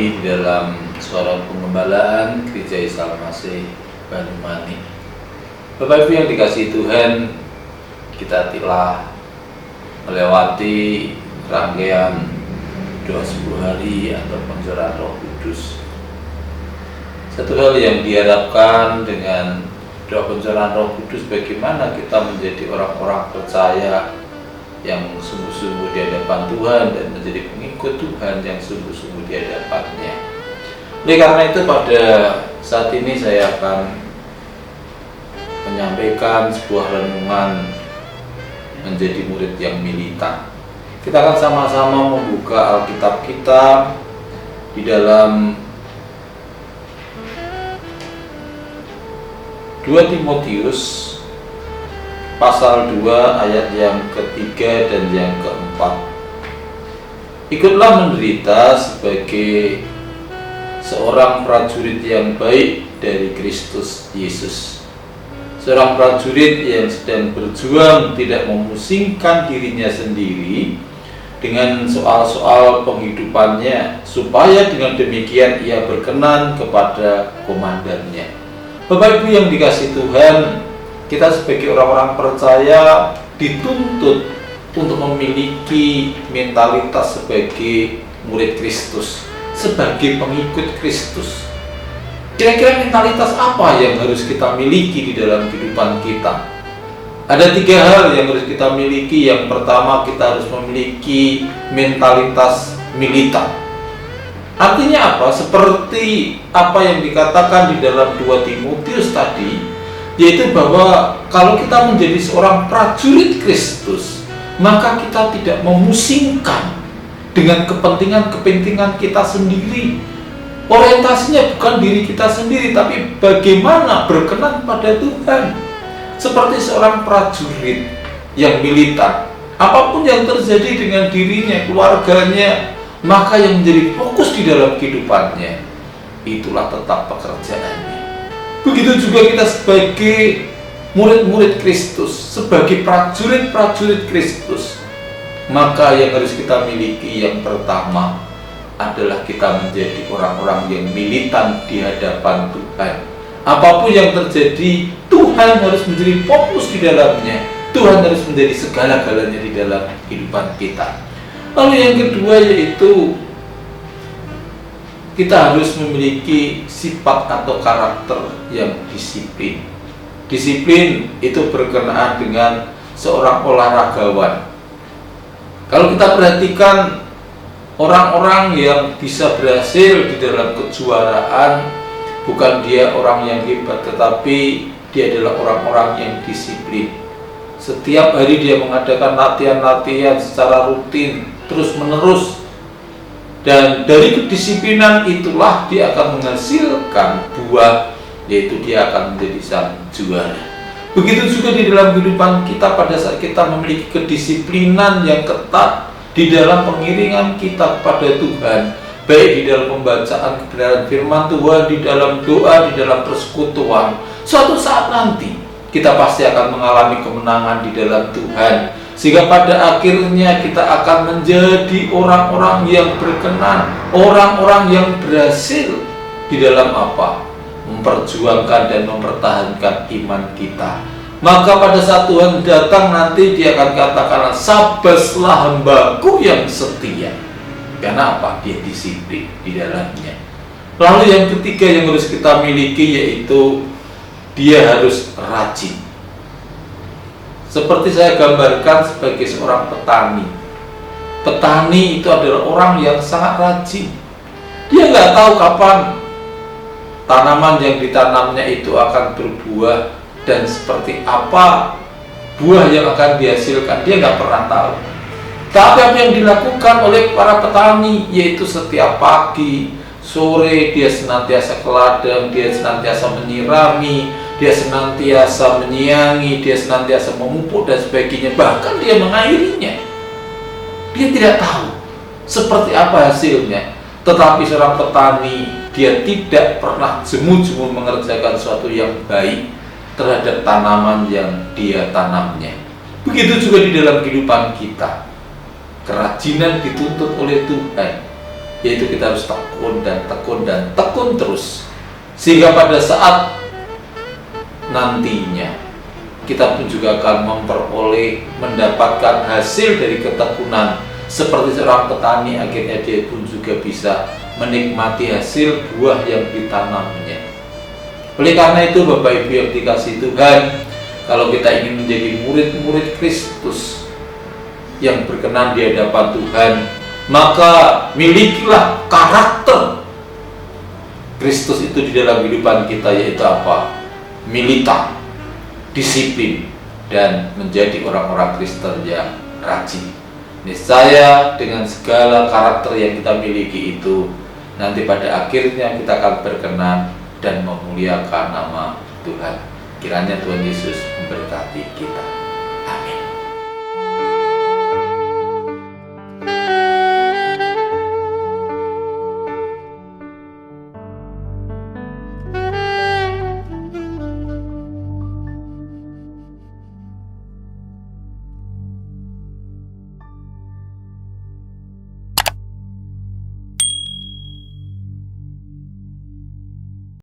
kembali di dalam Suara Pengembalaan Gereja Isa Al-Masih Banyumanik. Bapak Ibu yang dikasihi Tuhan, kita telah melewati rangkaian doa 10 hari atau pencurahan Roh Kudus. Satu hal yang diharapkan dengan doa pencurahan Roh Kudus, bagaimana kita menjadi orang-orang percaya yang sungguh-sungguh di hadapan Tuhan dan menjadi pengikut Tuhan yang sungguh-sungguh di hadapannya. Oleh karena itu, pada saat ini saya akan menyampaikan sebuah renungan menjadi murid yang militan. Kita akan sama-sama membuka Alkitab kita di dalam 2 Timotius pasal 2 ayat yang ketiga dan yang keempat. Ikutlah menderita sebagai seorang prajurit yang baik dari Kristus Yesus. Seorang prajurit yang sedang berjuang tidak memusingkan dirinya sendiri dengan soal-soal penghidupannya, supaya dengan demikian ia berkenan kepada komandannya. Bapak Ibu yang dikasihi Tuhan, kita sebagai orang-orang percaya dituntut untuk memiliki mentalitas sebagai murid Kristus, sebagai pengikut Kristus. Kira-kira mentalitas apa yang harus kita miliki di dalam kehidupan kita? Ada 3 hal yang harus kita miliki. Yang pertama, kita harus memiliki mentalitas militan. Artinya apa? Seperti apa yang dikatakan di dalam 2 Timotius tadi, yaitu bahwa kalau kita menjadi seorang prajurit Kristus, maka kita tidak memusingkan dengan kepentingan-kepentingan kita sendiri. Orientasinya bukan diri kita sendiri, tapi bagaimana berkenan pada Tuhan. Seperti seorang prajurit yang militan, apapun yang terjadi dengan dirinya, keluarganya, maka yang menjadi fokus di dalam kehidupannya, itulah tetap pekerjaannya. Begitu juga kita sebagai murid-murid Kristus, sebagai prajurit-prajurit Kristus, maka yang harus kita miliki yang pertama adalah kita menjadi orang-orang yang militan di hadapan Tuhan. Apapun yang terjadi, Tuhan harus menjadi fokus di dalamnya. Tuhan harus menjadi segala-galanya di dalam kehidupan kita. Lalu yang kedua yaitu kita harus memiliki sifat atau karakter yang disiplin. Disiplin itu berkenaan dengan seorang olahragawan. Kalau kita perhatikan orang-orang yang bisa berhasil di dalam kejuaraan, bukan dia orang yang hebat, tetapi dia adalah orang-orang yang disiplin. Setiap hari dia mengadakan latihan-latihan secara rutin, terus-menerus. Dan dari kedisiplinan itulah dia akan menghasilkan buah, yaitu dia akan menjadi sang juara. Begitu juga di dalam kehidupan kita, pada saat kita memiliki kedisiplinan yang ketat di dalam pengiringan kita kepada Tuhan, baik di dalam pembacaan kebenaran firman Tuhan, di dalam doa, di dalam persekutuan, suatu saat nanti kita pasti akan mengalami kemenangan di dalam Tuhan. Sehingga pada akhirnya kita akan menjadi orang-orang yang berkenan, orang-orang yang berhasil di dalam apa? Memperjuangkan dan mempertahankan iman kita. Maka pada saat Tuhan datang nanti, dia akan katakan, sabaslah hambaku yang setia. Karena apa? Dia disiplin di dalamnya. Lalu yang ketiga yang harus kita miliki yaitu dia harus rajin. Seperti saya gambarkan sebagai seorang petani. Petani itu adalah orang yang sangat rajin. Dia nggak tahu kapan tanaman yang ditanamnya itu akan berbuah dan seperti apa buah yang akan dihasilkan. Dia nggak pernah tahu. Tapi apa yang dilakukan oleh para petani, yaitu setiap pagi, sore dia senantiasa ke ladang, dia senantiasa menyirami, dia senantiasa menyiangi, dia senantiasa memupuk dan sebagainya. Bahkan dia mengairinya. Dia tidak tahu seperti apa hasilnya. Tetapi seorang petani, dia tidak pernah jemu-jemu mengerjakan sesuatu yang baik terhadap tanaman yang dia tanamnya. Begitu juga di dalam kehidupan kita. Kerajinan dituntut oleh Tuhan. yaitu kita harus tekun dan tekun dan tekun terus, sehingga pada saat nantinya kita pun juga akan mendapatkan hasil dari ketekunan. Seperti seorang petani, akhirnya dia pun juga bisa menikmati hasil buah yang ditanamnya. Oleh karena itu Bapak Ibu yang dikasihi Tuhan, kalau kita ingin menjadi murid-murid Kristus yang berkenan di hadapan Tuhan, maka milikilah karakter Kristus itu di dalam kehidupan kita, yaitu apa? Militan, disiplin, dan menjadi orang-orang Kristen yang rajin. Niscaya dengan segala karakter yang kita miliki itu, nanti pada akhirnya kita akan berkenan dan memuliakan nama Tuhan. Kiranya Tuhan Yesus memberkati kita.